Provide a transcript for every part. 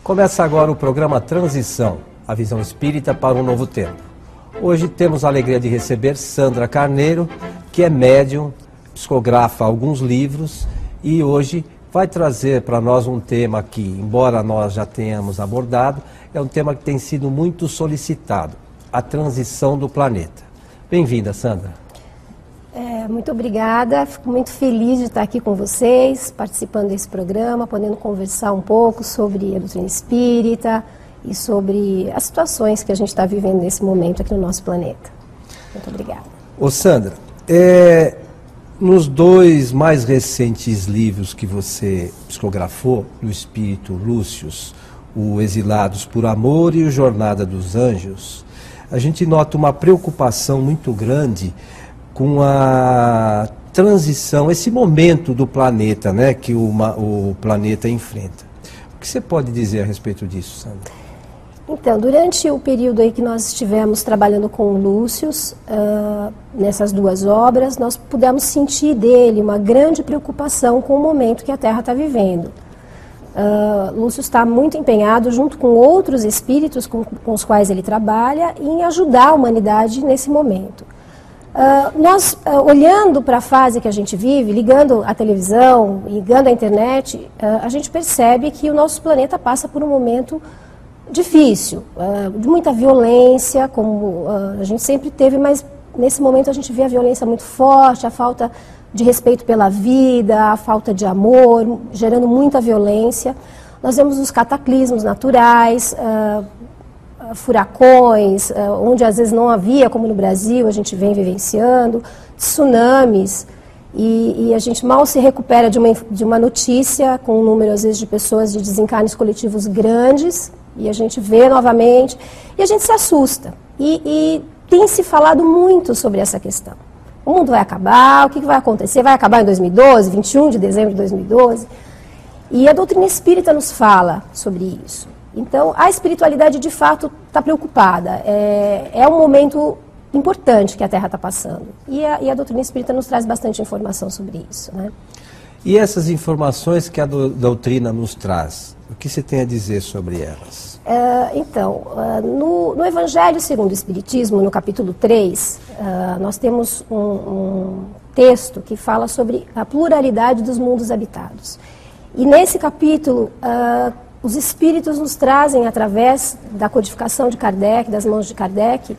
Começa agora o programa Transição, a visão espírita para um novo tempo. Hoje temos a alegria de receber Sandra Carneiro, que é médium, psicografa alguns livros e hoje vai trazer para nós um tema que, embora nós já tenhamos abordado, é um tema que tem sido muito solicitado, a transição do planeta. Bem-vinda, Sandra. Muito obrigada, fico muito feliz de estar aqui com vocês, participando desse programa, podendo conversar um pouco sobre a doutrina espírita e sobre as situações que a gente está vivendo nesse momento aqui no nosso planeta. Muito obrigada. Ô Sandra, nos dois mais recentes livros que você psicografou, do Espírito Lúcius, o Exilados por Amor e o Jornada dos Anjos, a gente nota uma preocupação muito grande com a transição, esse momento do planeta, né, que o planeta enfrenta. O que você pode dizer a respeito disso, Sandra? Então, durante o período aí que nós estivemos trabalhando com o Lúcius, nessas duas obras, nós pudemos sentir dele uma grande preocupação com o momento que a Terra está vivendo. Lúcius está muito empenhado, junto com outros espíritos com os quais ele trabalha, em ajudar a humanidade nesse momento. Nós, olhando para a fase que a gente vive, ligando a televisão, ligando a internet, a gente percebe que o nosso planeta passa por um momento difícil, de muita violência, como a gente sempre teve, mas nesse momento a gente vê a violência muito forte, a falta de respeito pela vida, a falta de amor, gerando muita violência. Nós vemos os cataclismos naturais, furacões, onde às vezes não havia, como no Brasil, a gente vem vivenciando, tsunamis, e a gente mal se recupera de uma notícia com um número, às vezes, de pessoas de desencarnes coletivos grandes, e a gente vê novamente, e a gente se assusta. E tem se falado muito sobre essa questão. O mundo vai acabar, o que vai acontecer? Vai acabar em 2012, 21 de dezembro de 2012? E a doutrina espírita nos fala sobre isso. Então, a espiritualidade, de fato, está preocupada. É um momento importante que a Terra está passando. E a doutrina espírita nos traz bastante informação sobre isso, né? E essas informações que a doutrina nos traz, o que você tem a dizer sobre elas? No Evangelho segundo o Espiritismo, no capítulo 3, nós temos um texto que fala sobre a pluralidade dos mundos habitados. E nesse capítulo, os espíritos nos trazem, através da codificação de Kardec, das mãos de Kardec,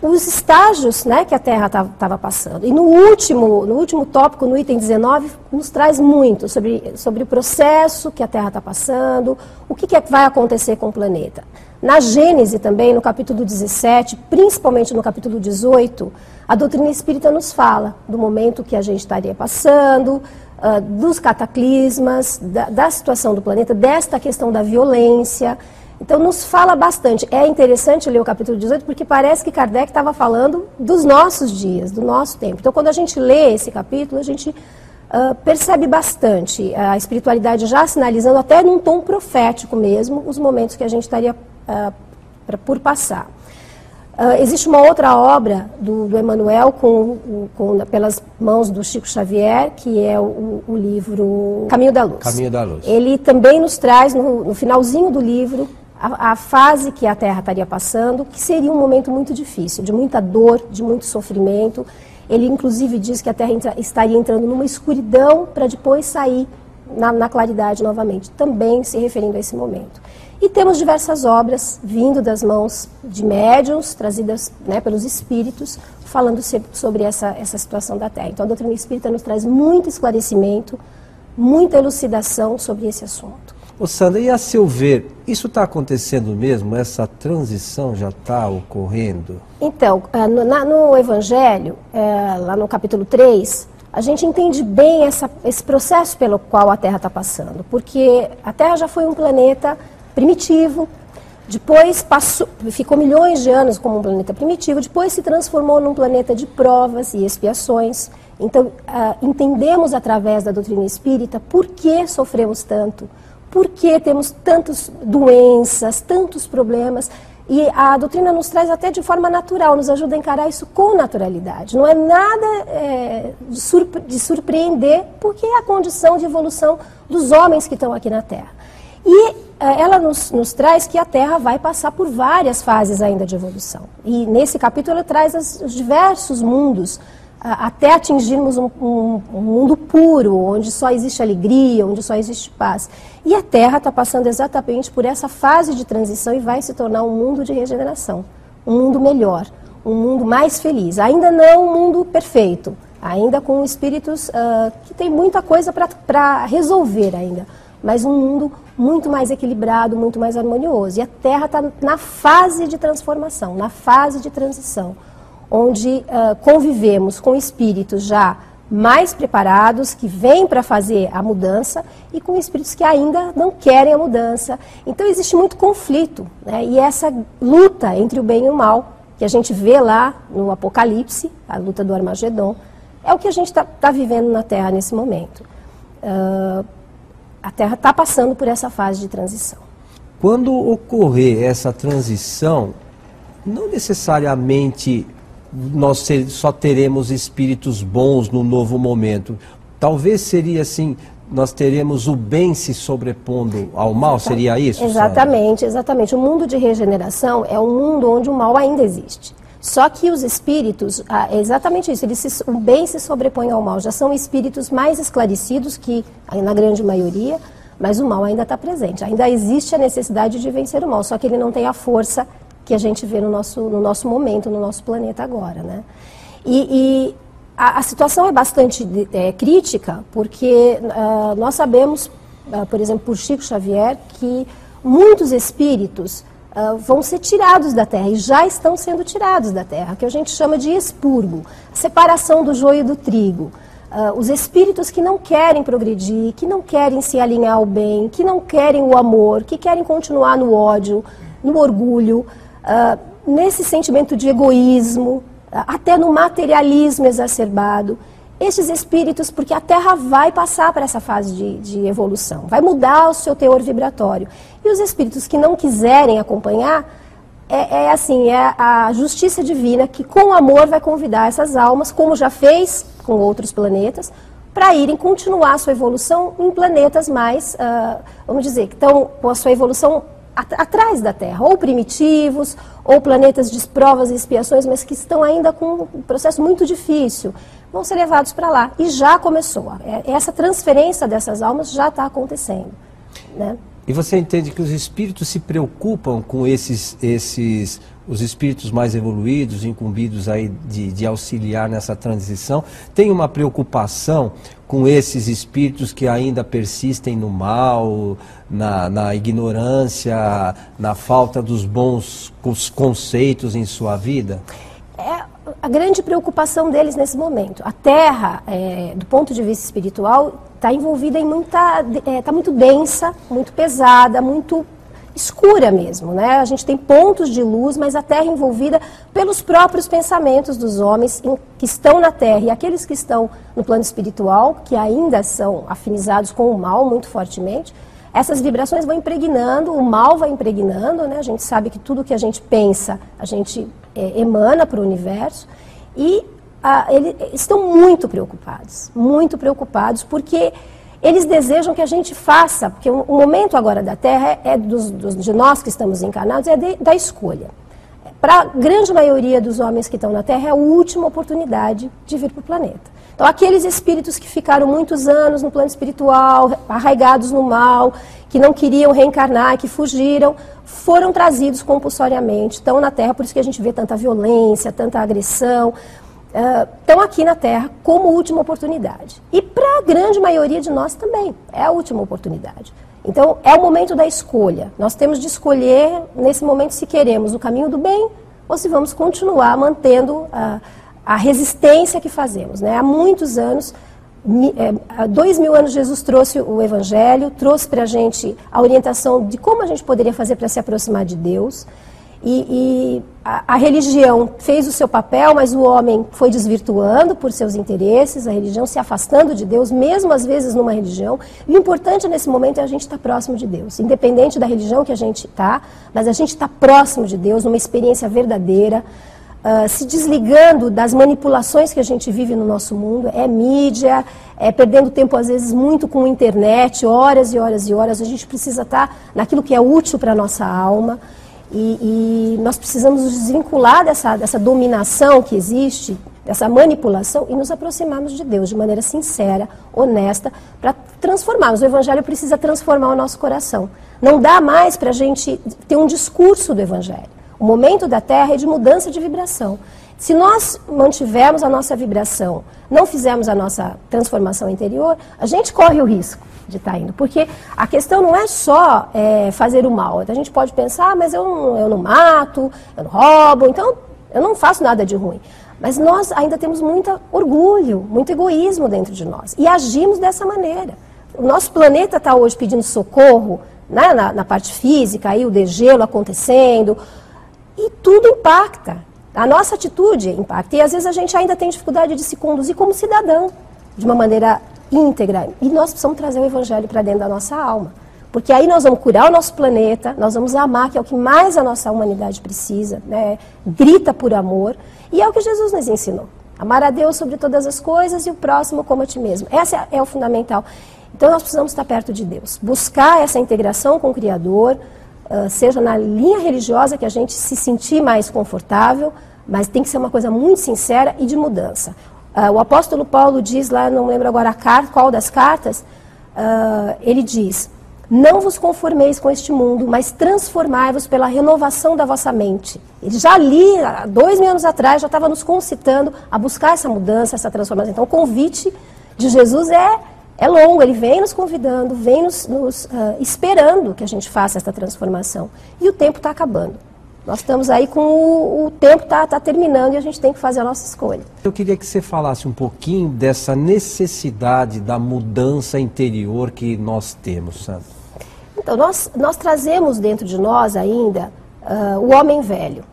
os estágios, né, que a Terra estava passando. E no último tópico, no item 19, nos traz muito sobre o processo que a Terra está passando, o que vai acontecer com o planeta. Na Gênese também, no capítulo 17, principalmente no capítulo 18, a doutrina espírita nos fala do momento que a gente estaria passando, dos cataclismas, da situação do planeta, desta questão da violência. Então, nos fala bastante. É interessante ler o capítulo 18, porque parece que Kardec estava falando dos nossos dias, do nosso tempo. Então, quando a gente lê esse capítulo, a gente percebe bastante a espiritualidade já sinalizando, até num tom profético mesmo, os momentos que a gente estaria por passar. Existe uma outra obra do Emmanuel, pelas mãos do Chico Xavier, que é o livro Caminho da Luz. Caminho da Luz. Ele também nos traz, no finalzinho do livro, a fase que a Terra estaria passando, que seria um momento muito difícil, de muita dor, de muito sofrimento. Ele, inclusive, diz que a Terra estaria entrando numa escuridão para depois sair na claridade novamente, também se referindo a esse momento. E temos diversas obras vindo das mãos de médiuns, trazidas, né, pelos espíritos, falando sobre essa situação da Terra. Então, a doutrina espírita nos traz muito esclarecimento, muita elucidação sobre esse assunto. Ô Sandra, e a seu ver, isso está acontecendo mesmo? Essa transição já está ocorrendo? Então, no Evangelho, lá no capítulo 3, a gente entende bem esse processo pelo qual a Terra está passando, porque a Terra já foi um planeta primitivo, depois ficou milhões de anos como um planeta primitivo, depois se transformou num planeta de provas e expiações. Então, entendemos através da doutrina espírita por que sofremos tanto, por que temos tantas doenças, tantos problemas. E a doutrina nos traz até de forma natural, nos ajuda a encarar isso com naturalidade. Não é nada de surpreender, porque é a condição de evolução dos homens que estão aqui na Terra. E ela nos traz que a Terra vai passar por várias fases ainda de evolução. E nesse capítulo ela traz os diversos mundos, até atingirmos um mundo puro, onde só existe alegria, onde só existe paz. E a Terra está passando exatamente por essa fase de transição e vai se tornar um mundo de regeneração, um mundo melhor, um mundo mais feliz. Ainda não um mundo perfeito, ainda com espíritos que tem muita coisa para resolver ainda, mas um mundo muito mais equilibrado, muito mais harmonioso. E a Terra está na fase de transformação, na fase de transição, onde convivemos com espíritos já mais preparados, que vêm para fazer a mudança, e com espíritos que ainda não querem a mudança. Então existe muito conflito, né? E essa luta entre o bem e o mal, que a gente vê lá no Apocalipse, a luta do Armagedon, é o que a gente está vivendo na Terra nesse momento. A Terra está passando por essa fase de transição. Quando ocorrer essa transição, não necessariamente nós só teremos espíritos bons no novo momento. Talvez seria assim, nós teremos o bem se sobrepondo ao mal, seria isso? Exatamente, Sandra? Exatamente. O mundo de regeneração é um mundo onde o mal ainda existe. Só que os espíritos, é exatamente isso, o bem se sobrepõe ao mal. Já são espíritos mais esclarecidos que, na grande maioria, mas o mal ainda está presente. Ainda existe a necessidade de vencer o mal, só que ele não tem a força que a gente vê no nosso momento, no nosso planeta agora, né? E a situação é bastante crítica, porque nós sabemos, por exemplo, por Chico Xavier, que muitos espíritos vão ser tirados da Terra, e já estão sendo tirados da Terra, que a gente chama de expurgo, a separação do joio e do trigo. Os espíritos que não querem progredir, que não querem se alinhar ao bem, que não querem o amor, que querem continuar no ódio, no orgulho, nesse sentimento de egoísmo, até no materialismo exacerbado. Estes espíritos, porque a Terra vai passar por essa fase de evolução, vai mudar o seu teor vibratório. E os espíritos que não quiserem acompanhar, é a justiça divina que com amor vai convidar essas almas, como já fez com outros planetas, para irem continuar a sua evolução em planetas mais, vamos dizer, que estão com a sua evolução atrás da Terra, ou primitivos, ou planetas de provas e expiações, mas que estão ainda com um processo muito difícil, vão ser levados para lá. E já começou. Essa transferência dessas almas já está acontecendo, né? E você entende que os espíritos se preocupam com os espíritos mais evoluídos, incumbidos aí de auxiliar nessa transição? Tem uma preocupação com esses espíritos que ainda persistem no mal, na ignorância, na falta dos bons conceitos em sua vida? É a grande preocupação deles nesse momento. A Terra, do ponto de vista espiritual, está envolvida em está muito densa, muito pesada, muito escura mesmo, né? A gente tem pontos de luz, mas a Terra é envolvida pelos próprios pensamentos dos homens que estão na Terra, e aqueles que estão no plano espiritual, que ainda são afinizados com o mal muito fortemente. Essas vibrações vão impregnando, o mal vai impregnando, né? A gente sabe que tudo que a gente pensa, a gente emana para o universo, e eles estão muito preocupados, porque eles desejam que a gente faça, porque o momento agora da Terra de nós que estamos encarnados, da escolha. Para a grande maioria dos homens que estão na Terra, é a última oportunidade de vir para o planeta. Então, aqueles espíritos que ficaram muitos anos no plano espiritual, arraigados no mal, que não queriam reencarnar, que fugiram, foram trazidos compulsoriamente, estão na Terra, por isso que a gente vê tanta violência, tanta agressão, estão aqui na Terra como última oportunidade. E para a grande maioria de nós também, é a última oportunidade. Então, é o momento da escolha. Nós temos de escolher, nesse momento, se queremos o caminho do bem ou se vamos continuar mantendo a resistência que fazemos, né? Há muitos anos, há 2000 anos, Jesus trouxe o Evangelho, trouxe para a gente a orientação de como a gente poderia fazer para se aproximar de Deus. E a religião fez o seu papel, mas o homem foi desvirtuando por seus interesses, a religião se afastando de Deus, mesmo às vezes numa religião. E o importante nesse momento é a gente estar próximo de Deus, independente da religião que a gente está, mas a gente está próximo de Deus, numa experiência verdadeira. se desligando das manipulações que a gente vive no nosso mundo, é mídia, perdendo tempo às vezes muito com a internet, horas e horas e horas. A gente precisa estar naquilo que é útil para a nossa alma e nós precisamos nos desvincular dessa dominação que existe, dessa manipulação e nos aproximarmos de Deus de maneira sincera, honesta, para transformarmos. O Evangelho precisa transformar o nosso coração. Não dá mais para a gente ter um discurso do Evangelho. O momento da Terra é de mudança de vibração. Se nós mantivermos a nossa vibração, não fizermos a nossa transformação interior, a gente corre o risco de estar indo. Porque a questão não é só fazer o mal. A gente pode pensar, mas eu não mato, eu não roubo, então eu não faço nada de ruim. Mas nós ainda temos muito orgulho, muito egoísmo dentro de nós. E agimos dessa maneira. O nosso planeta está hoje pedindo socorro, né, na parte física, aí o degelo acontecendo, e tudo impacta. A nossa atitude impacta. E às vezes a gente ainda tem dificuldade de se conduzir como cidadão, de uma maneira íntegra. E nós precisamos trazer o Evangelho para dentro da nossa alma. Porque aí nós vamos curar o nosso planeta, nós vamos amar, que é o que mais a nossa humanidade precisa, né? Grita por amor. E é o que Jesus nos ensinou. Amar a Deus sobre todas as coisas e o próximo como a ti mesmo. Esse é o fundamental. Então nós precisamos estar perto de Deus. Buscar essa integração com o Criador, seja na linha religiosa que a gente se sentir mais confortável, mas tem que ser uma coisa muito sincera e de mudança. O apóstolo Paulo diz lá, não lembro agora qual das cartas, ele diz: não vos conformeis com este mundo, mas transformai-vos pela renovação da vossa mente. Ele já ali, há 2000 anos atrás, já estava nos concitando a buscar essa mudança, essa transformação. Então o convite de Jesus é longo, ele vem nos convidando, vem nos esperando que a gente faça essa transformação. E o tempo está acabando. Nós estamos aí com o tempo está terminando e a gente tem que fazer a nossa escolha. Eu queria que você falasse um pouquinho dessa necessidade da mudança interior que nós temos, Sandra. Então, nós trazemos dentro de nós ainda o homem velho,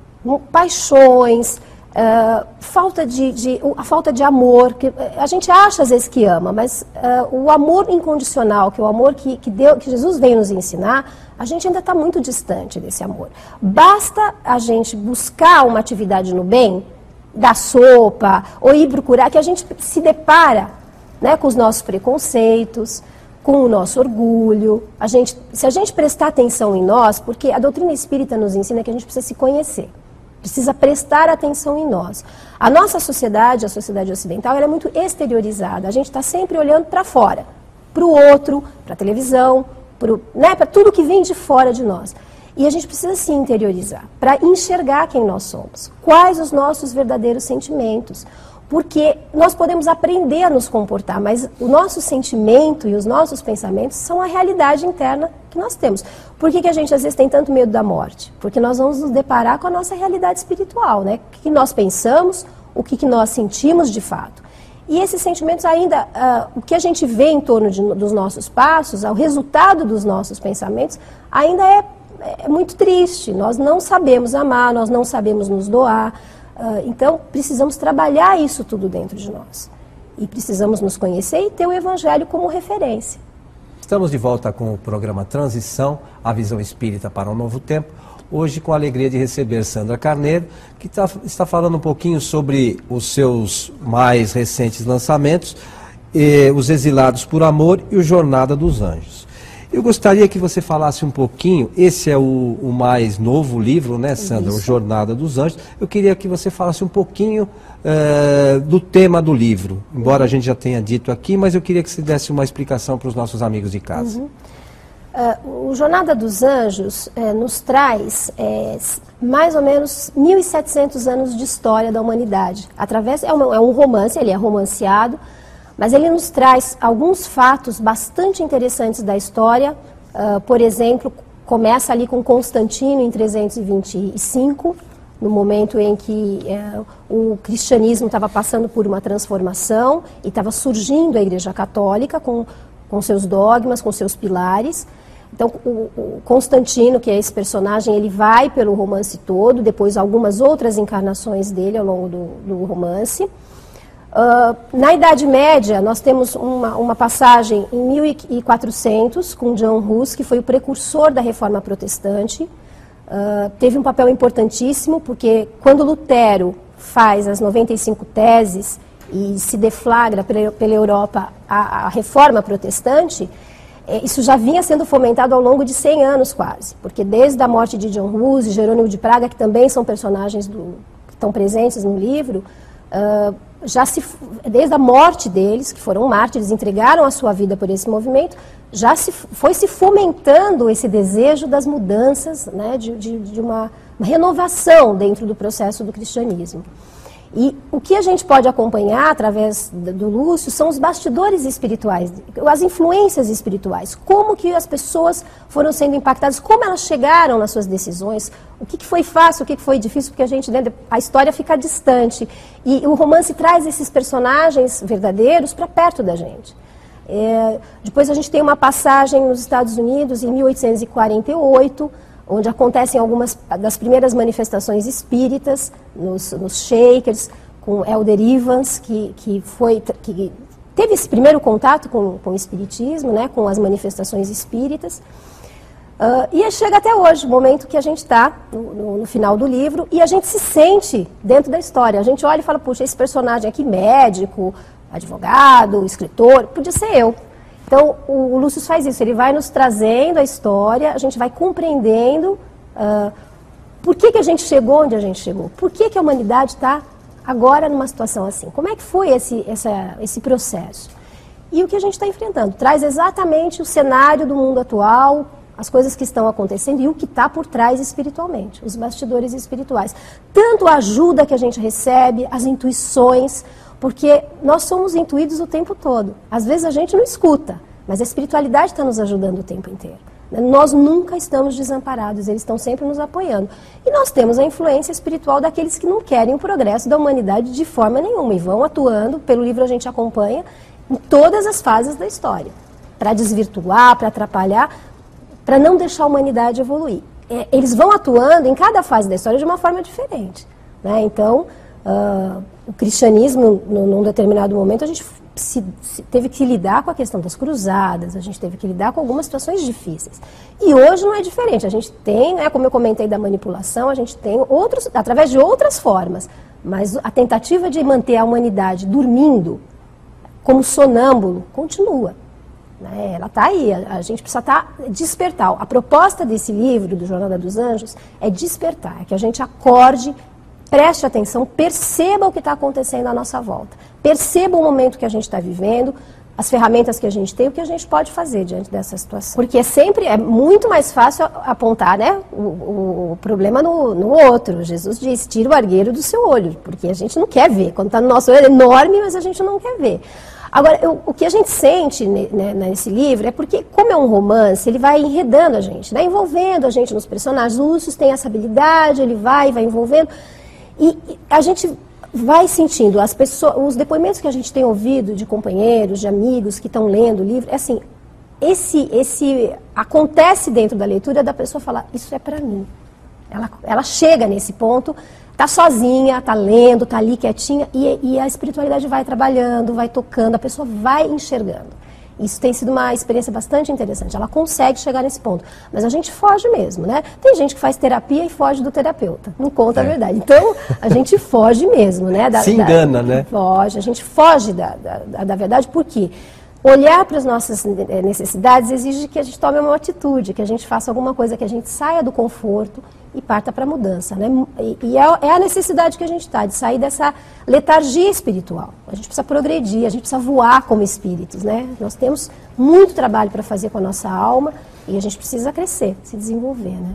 paixões, a falta de amor, que a gente acha às vezes que ama, mas o amor incondicional, que é o amor que Jesus veio nos ensinar, a gente ainda está muito distante desse amor. Basta a gente buscar uma atividade no bem, dar sopa, ou ir procurar, que a gente se depara, né, com os nossos preconceitos, com o nosso orgulho. Se a gente prestar atenção em nós, porque a doutrina espírita nos ensina que a gente precisa se conhecer. Precisa prestar atenção em nós. A nossa sociedade, a sociedade ocidental, ela é muito exteriorizada. A gente está sempre olhando para fora, para o outro, para a televisão, para tudo que vem de fora de nós. E a gente precisa se interiorizar, para enxergar quem nós somos, quais os nossos verdadeiros sentimentos. Porque nós podemos aprender a nos comportar, mas o nosso sentimento e os nossos pensamentos são a realidade interna que nós temos. Por que a gente às vezes tem tanto medo da morte? Porque nós vamos nos deparar com a nossa realidade espiritual, né? O que nós pensamos, o que nós sentimos de fato. E esses sentimentos ainda, o que a gente vê em torno dos nossos passos, o resultado dos nossos pensamentos, ainda é muito triste. Nós não sabemos amar, nós não sabemos nos doar. Então, precisamos trabalhar isso tudo dentro de nós. E precisamos nos conhecer e ter o Evangelho como referência. Estamos de volta com o programa Transição, a visão espírita para um novo tempo. Hoje com a alegria de receber Sandra Carneiro, que está falando um pouquinho sobre os seus mais recentes lançamentos, Os Exilados por Amor e o Jornada dos Anjos. Eu gostaria que você falasse um pouquinho, esse é o mais novo livro, né, Sandra? Isso. O Jornada dos Anjos. Eu queria que você falasse um pouquinho do tema do livro, embora a gente já tenha dito aqui, mas eu queria que você desse uma explicação para os nossos amigos de casa. O Jornada dos Anjos nos traz mais ou menos 1.700 anos de história da humanidade. É um romance, ele é romanceado, mas ele nos traz alguns fatos bastante interessantes da história. Por exemplo, começa ali com Constantino em 325, no momento em que o cristianismo estava passando por uma transformação e estava surgindo a Igreja Católica com seus dogmas, com seus pilares. Então, o Constantino, que é esse personagem, ele vai pelo romance todo, depois algumas outras encarnações dele ao longo do romance. Na Idade Média, nós temos uma passagem em 1400 com John Hus, que foi o precursor da Reforma Protestante. teve um papel importantíssimo, porque quando Lutero faz as 95 teses e se deflagra pela Europa a reforma protestante, isso já vinha sendo fomentado ao longo de 100 anos quase, porque desde a morte de John Hus e Jerônimo de Praga, que também são personagens que estão presentes no livro, desde a morte deles, que foram mártires, entregaram a sua vida por esse movimento, foi se fomentando esse desejo das mudanças, né, de uma renovação dentro do processo do cristianismo. E o que a gente pode acompanhar através do Lúcio são os bastidores espirituais, as influências espirituais, como que as pessoas foram sendo impactadas, como elas chegaram nas suas decisões, o que foi fácil, o que foi difícil, porque a história fica distante. E o romance traz esses personagens verdadeiros para perto da gente. Depois a gente tem uma passagem nos Estados Unidos, em 1848, onde acontecem algumas das primeiras manifestações espíritas, nos Shakers, com Elder Evans, que teve esse primeiro contato com o espiritismo, né, com as manifestações espíritas. E chega até hoje, o momento que a gente está no final do livro, e a gente se sente dentro da história. A gente olha e fala, puxa, esse personagem aqui, médico, advogado, escritor, podia ser eu. Então, o Lúcio faz isso, ele vai nos trazendo a história, a gente vai compreendendo por que a gente chegou onde a gente chegou, por que a humanidade está agora numa situação assim, como é que foi esse processo. E o que a gente está enfrentando, traz exatamente o cenário do mundo atual, as coisas que estão acontecendo e o que está por trás espiritualmente, os bastidores espirituais. Tanto a ajuda que a gente recebe, as intuições, porque nós somos intuídos o tempo todo. Às vezes a gente não escuta, mas a espiritualidade está nos ajudando o tempo inteiro. Nós nunca estamos desamparados, eles estão sempre nos apoiando. E nós temos a influência espiritual daqueles que não querem o progresso da humanidade de forma nenhuma e vão atuando, pelo livro a gente acompanha, em todas as fases da história, para desvirtuar, para atrapalhar, para não deixar a humanidade evoluir. Eles vão atuando em cada fase da história de uma forma diferente, né? Então, o cristianismo, num determinado momento, a gente teve que lidar com a questão das cruzadas, a gente teve que lidar com algumas situações difíceis. E hoje não é diferente, a gente tem, né, como eu comentei da manipulação, a gente tem através de outras formas, mas a tentativa de manter a humanidade dormindo, como sonâmbulo, continua. Né? Ela está aí, a gente precisa despertar. A proposta desse livro, do Jornada dos Anjos, é despertar, é que a gente acorde, preste atenção, perceba o que está acontecendo à nossa volta. Perceba o momento que a gente está vivendo, as ferramentas que a gente tem, o que a gente pode fazer diante dessa situação. Porque é muito mais fácil apontar, né, o problema no outro. Jesus disse, tira o argueiro do seu olho, porque a gente não quer ver. Quando está no nosso olho é enorme, mas a gente não quer ver. Agora, o que a gente sente nesse livro é porque, como é um romance, ele vai enredando a gente, né, envolvendo a gente nos personagens. O Lúcio tem essa habilidade, ele vai envolvendo. E a gente vai sentindo, os depoimentos que a gente tem ouvido de companheiros, de amigos que estão lendo o livro, é assim, acontece dentro da leitura da pessoa falar, isso é para mim. Ela chega nesse ponto, está sozinha, está lendo, está ali quietinha, e a espiritualidade vai trabalhando, vai tocando, a pessoa vai enxergando. Isso tem sido uma experiência bastante interessante. Ela consegue chegar nesse ponto. Mas a gente foge mesmo, né? Tem gente que faz terapia e foge do terapeuta. Não conta a verdade. Então, a gente foge mesmo, né? Se engana, né? Foge. A gente foge da verdade. Por quê? Olhar para as nossas necessidades exige que a gente tome uma atitude, que a gente faça alguma coisa, que a gente saia do conforto e parta para a mudança, né? E é a necessidade que a gente está, de sair dessa letargia espiritual. A gente precisa progredir, a gente precisa voar como espíritos, né? Nós temos muito trabalho para fazer com a nossa alma e a gente precisa crescer, se desenvolver, né?